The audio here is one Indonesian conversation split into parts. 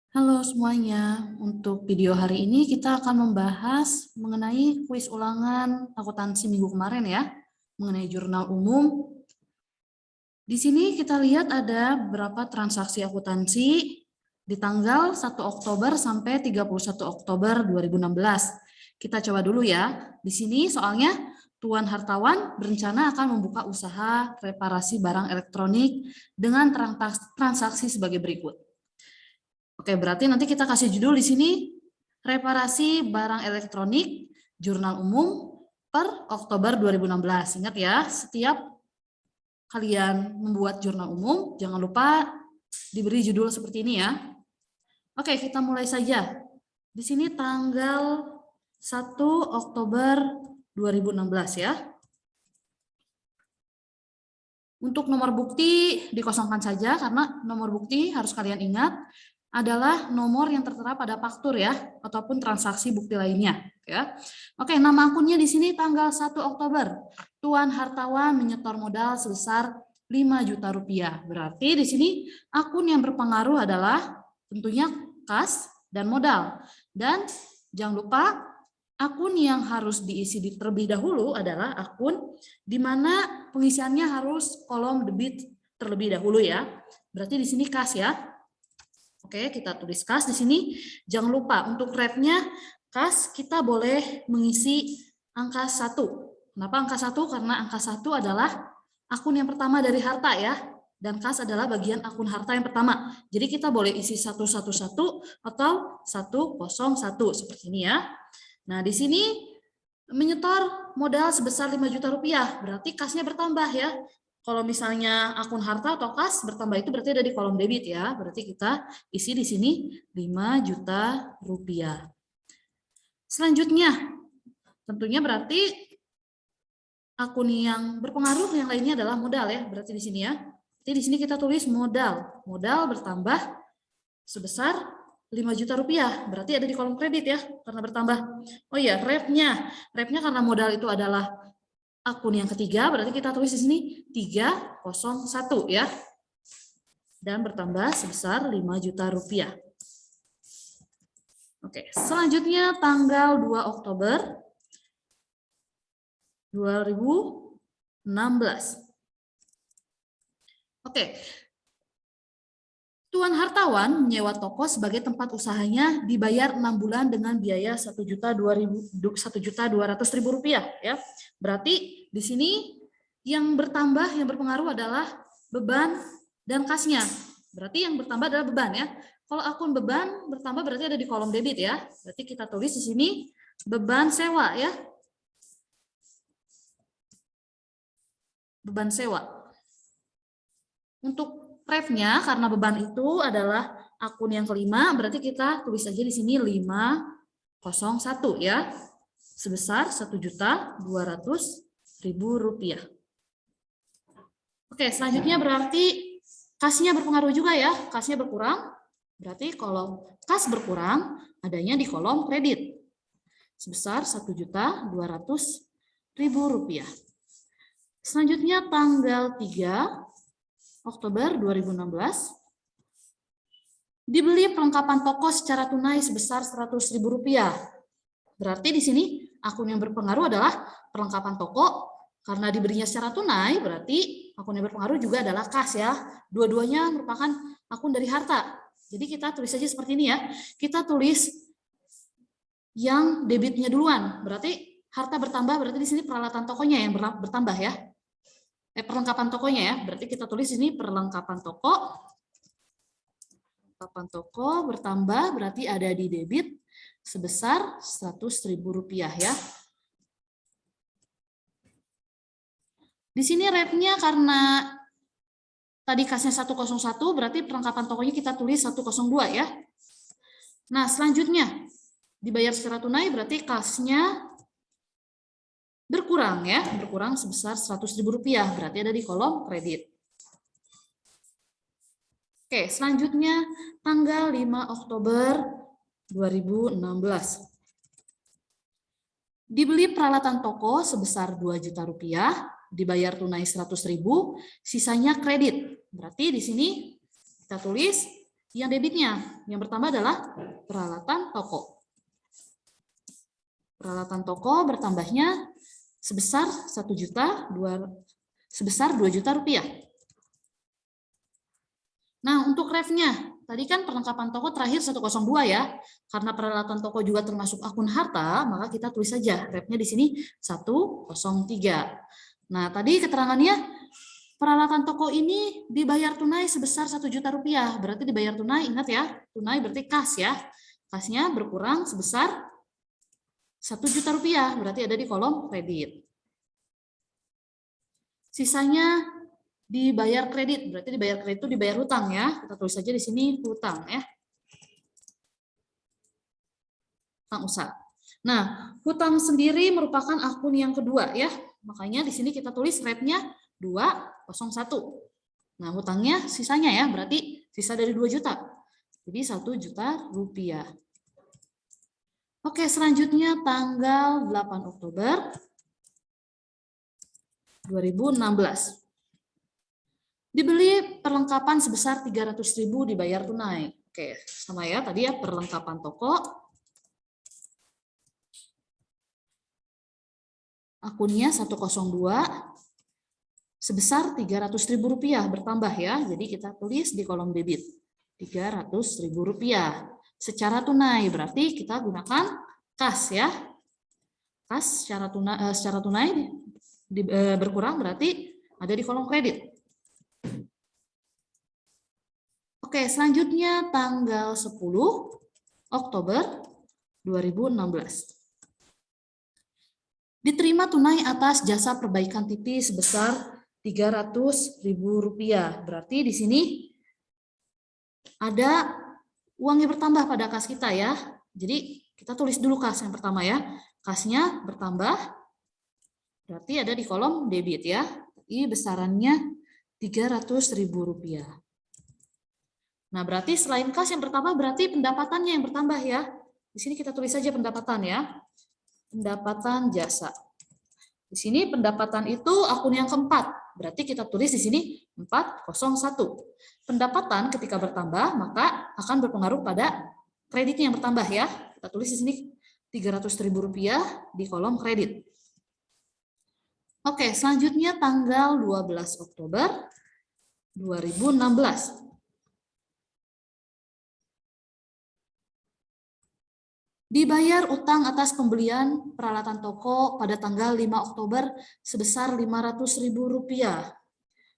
Halo semuanya, untuk video hari ini kita akan membahas mengenai kuis ulangan akuntansi minggu kemarin ya, mengenai jurnal umum. Di sini kita lihat ada berapa transaksi akuntansi di tanggal 1 Oktober sampai 31 Oktober 2016. Kita coba dulu ya. Di sini soalnya Tuan Hartawan berencana akan membuka usaha reparasi barang elektronik dengan transaksi sebagai berikut. Oke, berarti nanti kita kasih judul di sini reparasi barang elektronik jurnal umum per Oktober 2016. Ingat ya, setiap kalian membuat jurnal umum, jangan lupa diberi judul seperti ini ya. Oke, kita mulai saja. Di sini tanggal 1 Oktober 2016 ya. Untuk nomor bukti dikosongkan saja karena nomor bukti harus kalian ingat adalah nomor yang tertera pada faktur ya, ataupun transaksi bukti lainnya ya. Oke, nama akunnya di sini tanggal 1 Oktober. Tuan Hartawan menyetor modal sebesar 5 juta rupiah. Berarti di sini akun yang berpengaruh adalah tentunya kas dan modal. Dan jangan lupa akun yang harus diisi terlebih dahulu adalah akun di mana pengisiannya harus kolom debit terlebih dahulu ya. Berarti di sini kas ya. Oke, kita tulis kas di sini. Jangan lupa untuk rate-nya kas kita boleh mengisi angka 1. Kenapa angka 1? Karena angka 1 adalah akun yang pertama dari harta ya. Dan kas adalah bagian akun harta yang pertama. Jadi kita boleh isi 111 atau 101 seperti ini ya. Nah, di sini menyetor modal sebesar 5 juta rupiah. Berarti kasnya bertambah ya. Kalau misalnya akun harta atau kas bertambah itu berarti ada di kolom debit ya. Berarti kita isi di sini 5 juta rupiah. Selanjutnya, tentunya berarti akun yang berpengaruh yang lainnya adalah modal ya. Berarti di sini ya. Jadi di sini kita tulis modal. Modal bertambah sebesar 5 juta rupiah. Berarti ada di kolom kredit ya, karena bertambah. Oh iya, rate-nya. Rate-nya karena modal itu adalah akun yang ketiga, berarti kita tulis di sini 301 ya. Dan bertambah sebesar 5 juta rupiah. Oke, selanjutnya tanggal 2 Oktober 2016. Oke. Tuan Hartawan menyewa toko sebagai tempat usahanya dibayar 6 bulan dengan biaya 1.200.000 rupiah ya. Berarti di sini yang bertambah yang berpengaruh adalah beban dan kasnya. Berarti yang bertambah adalah beban ya. Kalau akun beban bertambah berarti ada di kolom debit ya. Berarti kita tulis di sini beban sewa ya. Beban sewa. Untuk ref-nya karena beban itu adalah akun yang kelima, berarti kita tulis aja di sini 501 ya. Sebesar 1.200.000 rupiah. Oke, selanjutnya berarti kasnya berpengaruh juga ya. Kasnya berkurang. Berarti kalau kas berkurang adanya di kolom kredit. Sebesar 1.200.000 rupiah. Selanjutnya tanggal 3 Oktober 2016, dibeli perlengkapan toko secara tunai sebesar 100.000 rupiah. Berarti di sini akun yang berpengaruh adalah perlengkapan toko, karena diberinya secara tunai, berarti akun yang berpengaruh juga adalah kas ya. Dua-duanya merupakan akun dari harta. Jadi kita tulis saja seperti ini ya. Kita tulis yang debitnya duluan. Berarti harta bertambah, berarti di sini peralatan tokonya yang bertambah ya. Perlengkapan tokonya ya, berarti kita tulis ini perlengkapan toko. Perlengkapan toko bertambah berarti ada di debit sebesar 100.000 rupiah ya. Di sini rate-nya karena tadi kasnya 101 berarti perlengkapan tokonya kita tulis 102 ya. Nah, selanjutnya dibayar secara tunai berarti kasnya berkurang ya, berkurang sebesar 100.000 rupiah, berarti ada di kolom kredit. Oke, selanjutnya tanggal 5 Oktober 2016. Dibeli peralatan toko sebesar 2 juta rupiah, dibayar tunai 100.000, sisanya kredit. Berarti di sini kita tulis Yang debitnya, yang pertama adalah peralatan toko. Peralatan toko bertambahnya sebesar 1 juta, sebesar 2 juta rupiah. Nah, untuk refnya, tadi kan perlengkapan toko terakhir 102 ya. Karena peralatan toko juga termasuk akun harta, maka kita tulis saja refnya di sini 103. Nah, tadi keterangannya peralatan toko ini dibayar tunai sebesar 1 juta rupiah. Berarti dibayar tunai, ingat ya, tunai berarti kas ya. Kasnya berkurang sebesar 1 juta rupiah, berarti ada di kolom kredit. Sisanya dibayar kredit, berarti dibayar kredit itu dibayar hutang ya. Kita tulis saja di sini hutang ya. Hutang usaha. Nah, hutang sendiri merupakan akun yang kedua ya. Makanya di sini kita tulis rate-nya 201. Nah, hutangnya sisanya ya, berarti sisa dari 2 juta. Jadi 1 juta rupiah. Oke, selanjutnya tanggal 8 Oktober 2016. Dibeli perlengkapan sebesar 300.000 dibayar tunai. Oke, sama ya tadi ya, perlengkapan toko. Akunnya 102 sebesar 300.000 rupiah bertambah ya. Jadi kita tulis di kolom debit 300.000 rupiah secara tunai, berarti kita gunakan kas ya. Kas secara tunai berkurang berarti ada di kolom kredit. Oke, selanjutnya tanggal 10 Oktober 2016. Diterima tunai atas jasa perbaikan TV sebesar 300.000 rupiah. Berarti di sini ada uang yang bertambah pada kas kita ya. Jadi kita tulis dulu kas yang pertama ya. Kasnya bertambah, berarti ada di kolom debit ya. Ini besarannya 300.000 rupiah. Nah, berarti selain kas yang bertambah, berarti pendapatannya yang bertambah ya. Di sini kita tulis saja pendapatan ya. Pendapatan jasa. Di sini pendapatan itu akun yang keempat. Berarti kita tulis di sini 401. Pendapatan ketika bertambah, maka akan berpengaruh pada kreditnya yang bertambah ya. Kita tulis di sini 300.000 rupiah di kolom kredit. Oke, selanjutnya tanggal 12 Oktober 2016. Dibayar utang atas pembelian peralatan toko pada tanggal 5 Oktober sebesar 500.000 rupiah.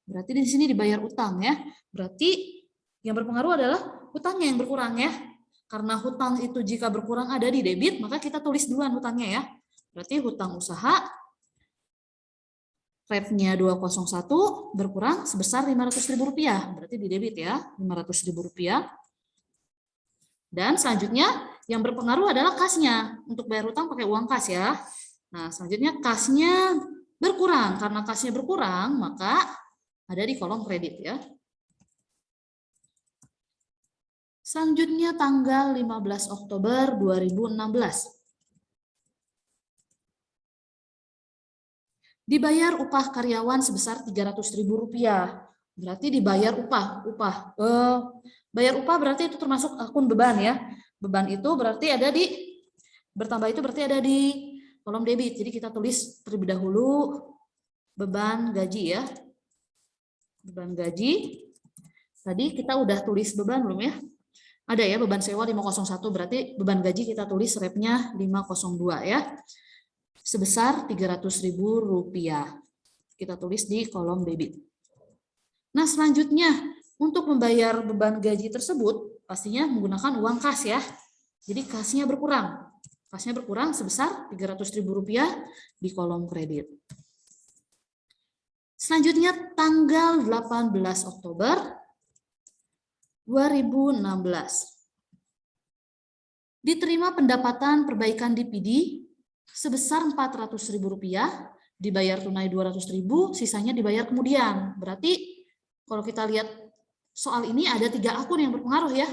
Berarti di sini dibayar utang ya. Berarti yang berpengaruh adalah hutangnya yang berkurang ya. Karena hutang itu jika berkurang ada di debit, maka kita tulis duluan hutangnya ya. Berarti hutang usaha rate-nya 201 berkurang sebesar 500.000 rupiah. Berarti di debit ya, 500.000 rupiah. Dan selanjutnya yang berpengaruh adalah kasnya. Untuk bayar hutang pakai uang kas ya. Nah, selanjutnya kasnya berkurang. Karena kasnya berkurang, maka ada di kolom kredit ya. Selanjutnya tanggal 15 Oktober 2016. Dibayar upah karyawan sebesar 300.000 rupiah. Berarti dibayar upah. Bayar upah berarti itu termasuk akun beban ya. Beban itu berarti ada di, bertambah itu berarti ada di kolom debit. Jadi kita tulis terlebih dahulu beban gaji ya. Beban gaji. Tadi kita udah tulis beban belum ya? Ada ya, beban sewa 501, berarti beban gaji kita tulis rate-nya 502 ya. Sebesar 300.000 rupiah. Kita tulis di kolom debit. Nah, selanjutnya untuk membayar beban gaji tersebut pastinya menggunakan uang kas ya. Jadi kasnya berkurang. Kasnya berkurang sebesar 300.000 rupiah di kolom kredit. Selanjutnya tanggal 18 Oktober 2016. Diterima pendapatan perbaikan DPD sebesar 400.000 rupiah, dibayar tunai 200.000, sisanya dibayar kemudian. Berarti kalau kita lihat soal ini ada 3 akun yang berpengaruh ya.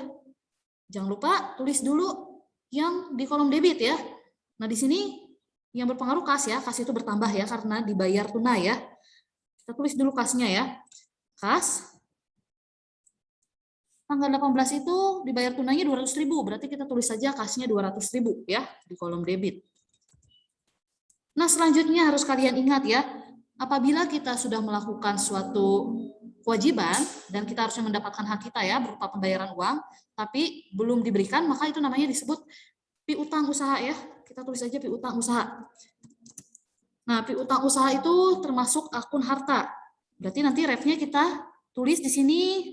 Jangan lupa tulis dulu yang di kolom debit ya. Nah, di sini yang berpengaruh kas ya. Kas itu bertambah ya karena dibayar tunai ya. Kita tulis dulu kasnya ya. Kas Tanggal 18 itu dibayar tunainya 200.000, berarti kita tulis saja kasnya 200.000 ya di kolom debit. Nah, selanjutnya harus kalian ingat ya, apabila kita sudah melakukan suatu kewajiban dan kita harusnya mendapatkan hak kita ya berupa pembayaran uang, tapi belum diberikan, maka itu namanya disebut piutang usaha ya. Kita tulis saja piutang usaha. Nah, piutang usaha itu termasuk akun harta. Berarti nanti refnya kita tulis di sini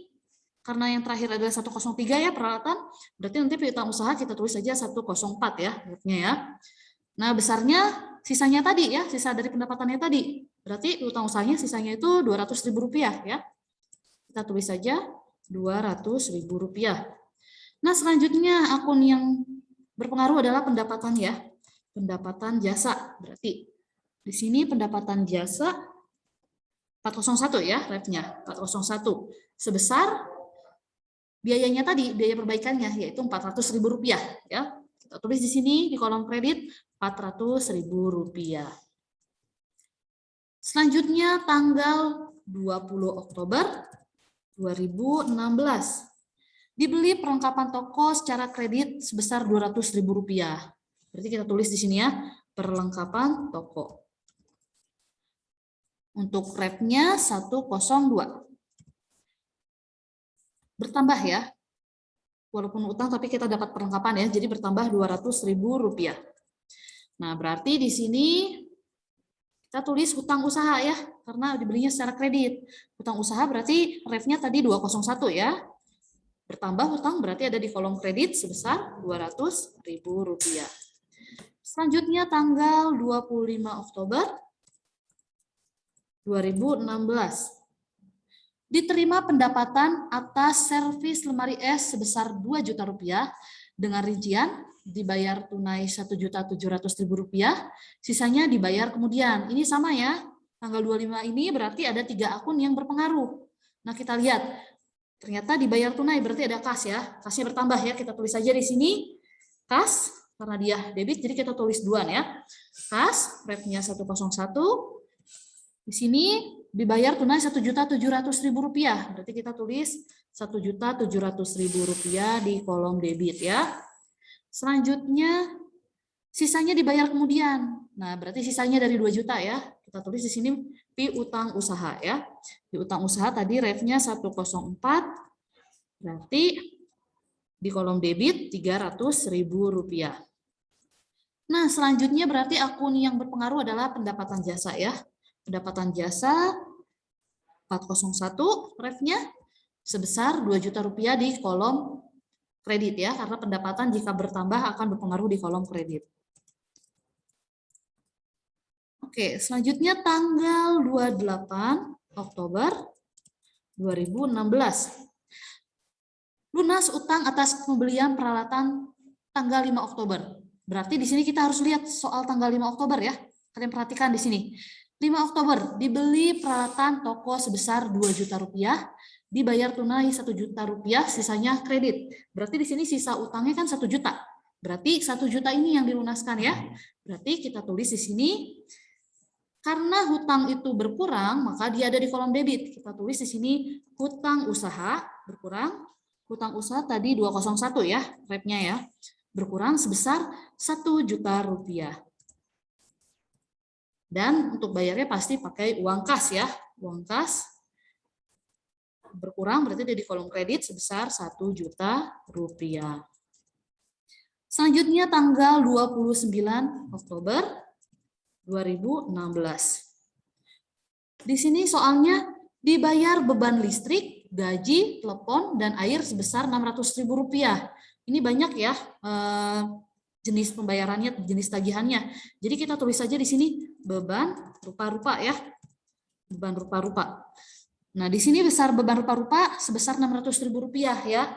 karena yang terakhir adalah 103 ya peralatan. Berarti nanti piutang usaha kita tulis saja 104 ya refnya ya. Nah, besarnya sisanya tadi ya, sisa dari pendapatannya tadi. Berarti piutang usahanya sisanya itu Rp200.000 ya. Kita tulis saja Rp200.000. Nah, selanjutnya akun yang berpengaruh adalah pendapatan ya. Pendapatan jasa. Berarti di sini pendapatan jasa 401 ya, refnya 401 sebesar biayanya tadi, biaya perbaikannya yaitu Rp400.000 ya. Kita tulis di sini di kolom kredit Rp400.000. Selanjutnya tanggal 20 Oktober 2016. Dibeli perlengkapan toko secara kredit sebesar Rp200.000. Berarti kita tulis di sini ya, perlengkapan toko. Untuk refnya 102. Bertambah ya. Walaupun utang tapi kita dapat perlengkapan ya, jadi bertambah Rp200.000. Nah, berarti di sini kita tulis hutang usaha ya, karena dibelinya secara kredit. Hutang usaha berarti refnya tadi 201 ya. Bertambah hutang berarti ada di kolom kredit sebesar Rp200.000. Selanjutnya tanggal 25 Oktober 2016. Diterima pendapatan atas servis lemari es sebesar Rp2 juta dengan rincian dibayar tunai Rp1.700.000, sisanya dibayar kemudian. Ini sama ya, tanggal 25 ini berarti ada 3 akun yang berpengaruh. Nah, kita lihat, ternyata dibayar tunai berarti ada kas ya, kasnya bertambah ya, kita tulis saja di sini kas, karena dia debit, jadi kita tulis duluan ya. Kas, refnya 101, di sini dibayar tunai Rp1.700.000, berarti kita tulis Rp1.700.000 di kolom debit ya. Selanjutnya sisanya dibayar kemudian. Nah, berarti sisanya dari 2 juta ya. Kita tulis di sini piutang usaha ya. Piutang usaha tadi refnya 104. Berarti di kolom debit Rp300.000. Nah, selanjutnya berarti akun yang berpengaruh adalah pendapatan jasa ya. Pendapatan jasa 401 refnya sebesar Rp2 juta di kolom kredit ya, karena pendapatan jika bertambah akan berpengaruh di kolom kredit. Oke, selanjutnya tanggal 28 Oktober 2016. Lunas utang atas pembelian peralatan tanggal 5 Oktober. Berarti di sini kita harus lihat soal tanggal 5 Oktober ya. Kalian perhatikan di sini. 5 Oktober dibeli peralatan toko sebesar Rp2 juta, dibayar tunai Rp1 juta, sisanya kredit. Berarti di sini sisa utangnya kan 1 juta. Berarti 1 juta ini yang dilunaskan ya. Berarti kita tulis di sini karena hutang itu berkurang, maka dia ada di kolom debit. Kita tulis di sini hutang usaha berkurang. Hutang usaha tadi 201 ya, refnya ya. Berkurang sebesar Rp1 juta. Dan untuk bayarnya pasti pakai uang kas ya. Uang kas berkurang berarti di kolom kredit sebesar Rp1 juta. Selanjutnya tanggal 29 Oktober 2016. Di sini soalnya dibayar beban listrik, gaji, telepon, dan air sebesar Rp600.000. Ini banyak ya jenis pembayarannya, jenis tagihannya. Jadi kita tulis saja di sini beban rupa-rupa ya. Beban rupa-rupa. Nah, di sini besar beban rupa-rupa sebesar Rp600.000 ya.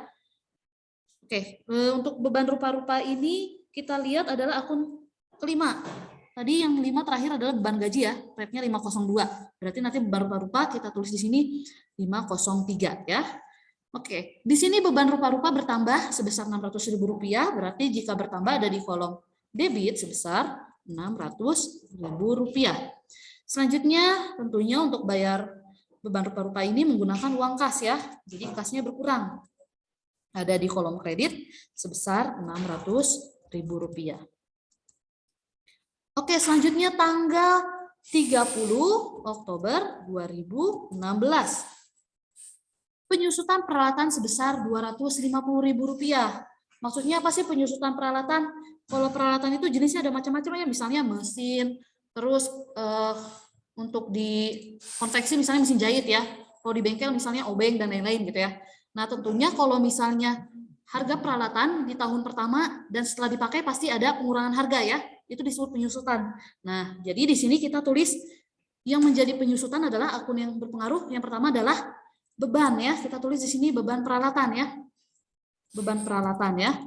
Oke, untuk beban rupa-rupa ini kita lihat adalah akun kelima. Tadi yang 5 terakhir adalah beban gaji ya, refnya 502. Berarti nanti beban rupa-rupa kita tulis di sini 503 ya. Oke, di sini beban rupa-rupa bertambah sebesar Rp600.000, berarti jika bertambah ada di kolom debit sebesar Rp600.000. Selanjutnya tentunya untuk bayar beban rupa-rupa ini menggunakan uang kas ya, jadi kasnya berkurang. ada di kolom kredit sebesar Rp600.000. Oke, selanjutnya tanggal 30 Oktober 2016. Penyusutan peralatan sebesar Rp250.000. Maksudnya apa sih penyusutan peralatan? Kalau peralatan itu jenisnya ada macam-macam ya, misalnya mesin, terus untuk di konveksi misalnya mesin jahit ya. Kalau di bengkel misalnya obeng dan lain-lain gitu ya. Nah, tentunya kalau misalnya harga peralatan di tahun pertama dan setelah dipakai pasti ada pengurangan harga ya. Itu disebut penyusutan. Nah, jadi di sini kita tulis yang menjadi penyusutan adalah akun yang berpengaruh. Yang pertama adalah beban ya. Kita tulis di sini beban peralatan ya. Beban peralatan ya.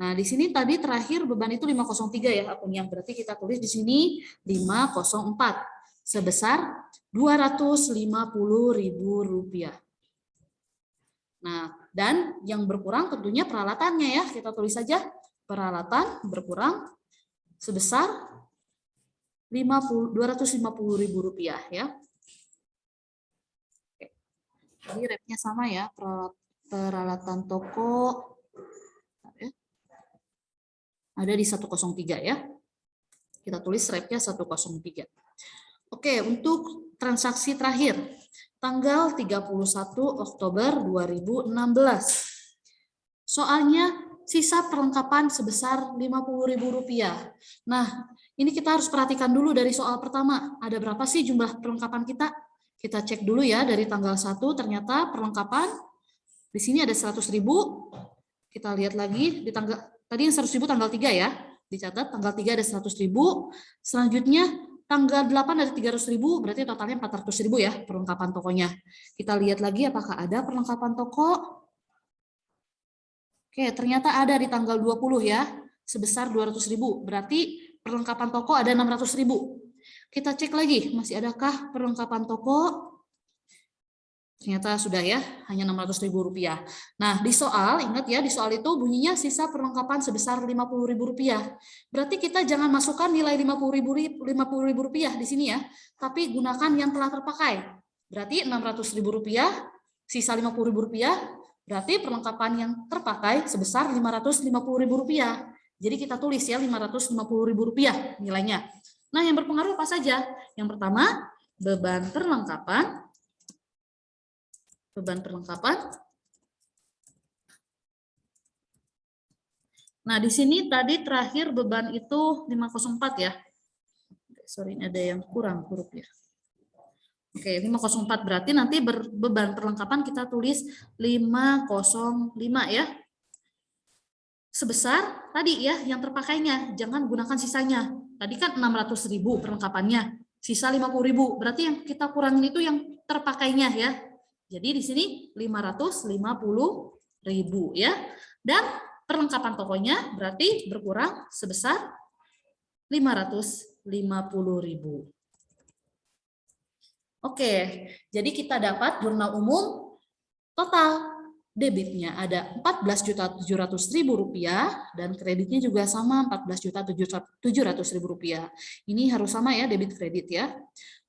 Nah, di sini tadi terakhir beban itu 503 ya akunnya. Berarti kita tulis di sini 504 sebesar Rp250.000. Nah, dan yang berkurang tentunya peralatannya ya. Kita tulis saja peralatan berkurang sebesar Rp250.000 ya. Oke. Jadi repnya sama ya, peralatan toko ada di 103 ya. Kita tulis repnya 103. Oke, untuk transaksi terakhir, tanggal 31 Oktober 2016. Soalnya sisa perlengkapan sebesar Rp50.000. Nah, ini kita harus perhatikan dulu dari soal pertama. Ada berapa sih jumlah perlengkapan kita? Kita cek dulu ya dari tanggal 1, ternyata perlengkapan di sini ada 100.000. Kita lihat lagi di tanggal tadi yang 100.000 tanggal 3 ya. Dicatat tanggal 3 ada 100.000. Selanjutnya tanggal 8 ada 300.000, berarti totalnya 400.000 ya perlengkapan tokonya. Kita lihat lagi apakah ada perlengkapan toko. Oke, ternyata ada di tanggal 20 ya, sebesar 200.000. Berarti perlengkapan toko ada 600.000. Kita cek lagi, masih adakah perlengkapan toko? Ternyata sudah ya, hanya Rp600.000. Nah, di soal, ingat ya, di soal itu bunyinya sisa perlengkapan sebesar Rp50.000. Berarti kita jangan masukkan nilai Rp50.000 di sini ya, tapi gunakan yang telah terpakai. Berarti Rp600.000, sisa Rp50.000, berarti perlengkapan yang terpakai sebesar Rp550.000. Jadi kita tulis ya Rp550.000 nilainya. Nah, yang berpengaruh apa saja? Yang pertama, beban perlengkapan. Nah, di sini tadi terakhir beban itu 504 ya. Sorry, ini ada yang kurang hurufnya. Oke, 504 berarti nanti beban perlengkapan kita tulis 505 ya. Sebesar tadi ya yang terpakainya, jangan gunakan sisanya. Tadi kan 600.000 perlengkapannya, sisa 50.000. Berarti yang kita kurangin itu yang terpakainya ya. Jadi di sini 550.000 ya. Dan perlengkapan tokonya berarti berkurang sebesar 550.000. Oke, jadi kita dapat jurnal umum total debitnya ada Rp14.700.000 dan kreditnya juga sama Rp14.700.000. Ini harus sama ya debit kredit ya.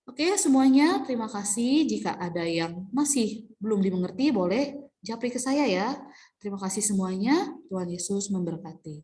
Oke, semuanya terima kasih. Jika ada yang masih belum dimengerti, boleh japri ke saya ya. Terima kasih semuanya. Tuhan Yesus memberkati.